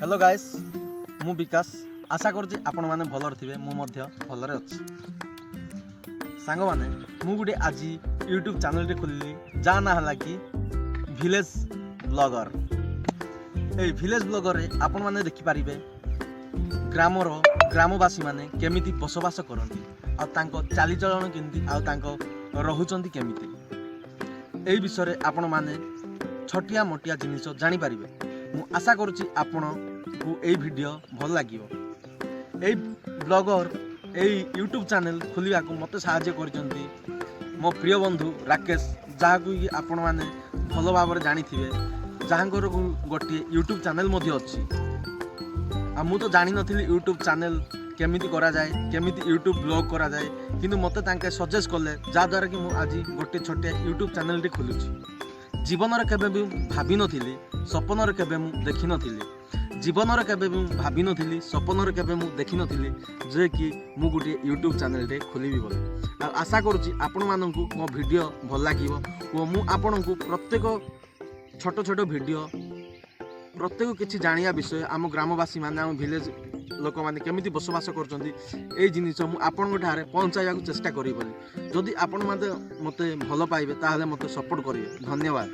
Hello guys मु विकास आशा करुँच आपण मैंने भलर थे मुझे भलरे अच्छी सांग मैंने मु गोटे आज यूट्यूब चैनल खोलि जहाँ ना है कि विलेज ब्लॉगर। ये विलेज ब्लॉगर रे आपण मैंने देखिपारे ग्रामर ग्रामवासी मैंने केमिति बसवास करती आउ चालीचलन केमती आउ रोचंती केमिति यही विषय आपण मैंने छटिया मोटिया जिनिस जानीपारे। मु आशा करुँच आपण को यही वीडियो भल लगे। यही ब्लॉगर यही यूट्यूब चैनल खोलिया को मत साहाय्य करछंती मो प्रिय बंधु राकेश, जहाँ को आपण मैंने भल भाव जानी थे, जहाँ गोटे यूट्यूब चैनल अच्छी। आ मु तो जानी नथिली यूट्यूब चैनल केमिति करा जाए, केमिति यूट्यूब ब्लॉग करा जाए, किंतु मते तांके सजेस्ट कले जहाँद्वारा कि मु आज गोटे छोटे यूट्यूब चैनल टे खोलुची। जीवन केबे भी भाभी नथिली, सपन केबे मु देखि नथिली, जीवन केबे भी भाभी नथिली, सपन केबे मु देखि नथिली जे कि मु गोटे यूट्यूब चैनल टे खोलिबी बोली। आशा करुँची आपण माननकु मो वीडियो भल लागिवो ओ मु आपनकु प्रत्येक छोट छोट वीडियो प्रत्येक किसी जानिया विषय आम ग्रामवासी माने आम विलेज लोक मैंने केमिति बसवास करछंती ए जिनिस मु आपन ठारे पहुंचाइबा चेष्टा करी बोली। जदि आपण मते भल पाइबे ताहले मते सपोर्ट करिवे। धन्यवाद।